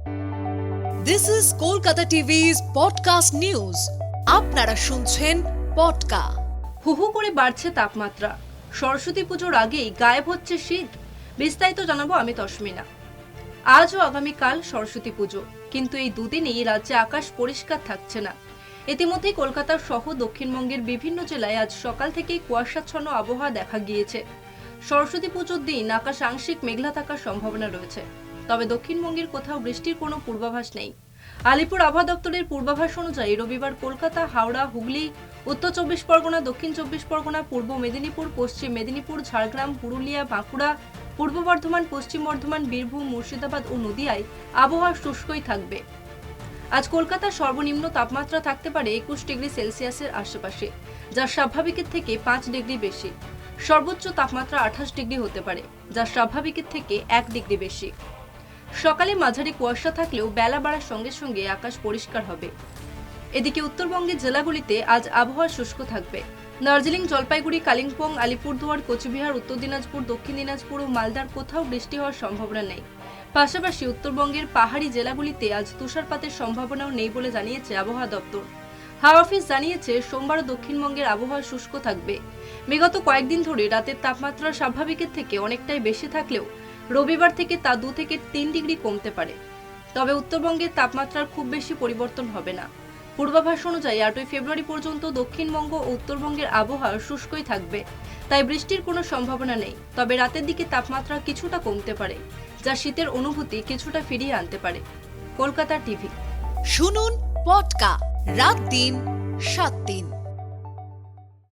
This is Kolkata TV's podcast news. আপনারা শুনছেন পডকা। হুহু করে বাড়ছে তাপমাত্রা, সরস্বতী পুজোর আগেই গায়েব হচ্ছে শীত। বিস্তারিত জানাবো আমি তসমিনা। আজ ও আগামীকাল সরস্বতী পুজো, কিন্তু এই দুদিনেই রাজ্যে আকাশ পরিষ্কার থাকছে না। ইতিমধ্যেই কলকাতা সহ দক্ষিণবঙ্গের বিভিন্ন জেলায় আজ সকাল থেকেই কুয়াশাচ্ছন্ন আবহাওয়া দেখা গিয়েছে। সরস্বতী পুজোর দিন আকাশ আংশিক মেঘলা থাকার সম্ভাবনা রয়েছে, তবে দক্ষিণবঙ্গের কোথাও বৃষ্টির কোনো পূর্বাভাস নেই। আলিপুর আবহাওয়া দপ্তরের পূর্বাভাস অনুযায়ী রবিবার কলকাতা, হাওড়া, হুগলি, উত্তর চব্বিশ পরগনা, দক্ষিণ চব্বিশ পরগনা, পূর্ব মেদিনীপুর, পশ্চিম মেদিনীপুর, ঝাড়গ্রাম, পুরুলিয়া, বাঁকুড়া, পূর্ব বর্ধমান, পশ্চিম বর্ধমান, বীরভূম, মুর্শিদাবাদ ও নদিয়ায় আবহাওয়া শুষ্কই থাকবে। আজ কলকাতার সর্বনিম্ন তাপমাত্রা থাকতে পারে 21 ডিগ্রি সেলসিয়াসের আশেপাশে, যা স্বাভাবিকের থেকে 5 ডিগ্রি বেশি। সর্বোচ্চ তাপমাত্রা 28 ডিগ্রি হতে পারে, যা স্বাভাবিকের থেকে 1 ডিগ্রি বেশি। সকালে মাঝারি কুয়াশা থাকলেও বেলা বাড়ার সঙ্গে সঙ্গে আকাশ পরিষ্কার হবে। এদিকে উত্তরবঙ্গের জেলাগুলিতে আজ আবহাওয়া শুষ্ক থাকবে। দার্জিলিং, জলপাইগুড়ি, কালিম্পং, আলিপুরদুয়ার, কোচবিহার, উত্তর দিনাজপুর, দক্ষিণ দিনাজপুর ও মালদার কোথাও বৃষ্টি হওয়ার সম্ভাবনা নেই। পাশাপাশি উত্তরবঙ্গের পাহাড়ি জেলাগুলিতে আজ তুষারপাতের সম্ভাবনাও নেই বলে জানিয়েছে আবহাওয়া দপ্তর। হাওয়া অফিস জানিয়েছে সোমবার দক্ষিণবঙ্গের আবহাওয়া শুষ্ক থাকবে। বিগত কয়েকদিন ধরে রাতের তাপমাত্রা স্বাভাবিকের থেকে অনেকটাই বেশি থাকলেও রবিবার থেকে তা 2 থেকে 3 ডিগ্রি কমতে পারে। তবে উত্তরবঙ্গের তাপমাত্রার খুব বেশি পরিবর্তন হবে না। পূর্বাভাস অনুযায়ী 8 ফেব্রুয়ারি পর্যন্ত দক্ষিণবঙ্গ ও উত্তরবঙ্গের আবহাওয়া শুষ্কই থাকবে, তাই বৃষ্টির কোনো সম্ভাবনা নেই। তবে রাতের দিকে তাপমাত্রা কিছুটা কমতে পারে, যা শীতের অনুভূতি কিছুটা ফিরিয়ে আনতে পারে। কলকাতা টিভি। শুনুন পডকা, রাত দিন 7 দিন।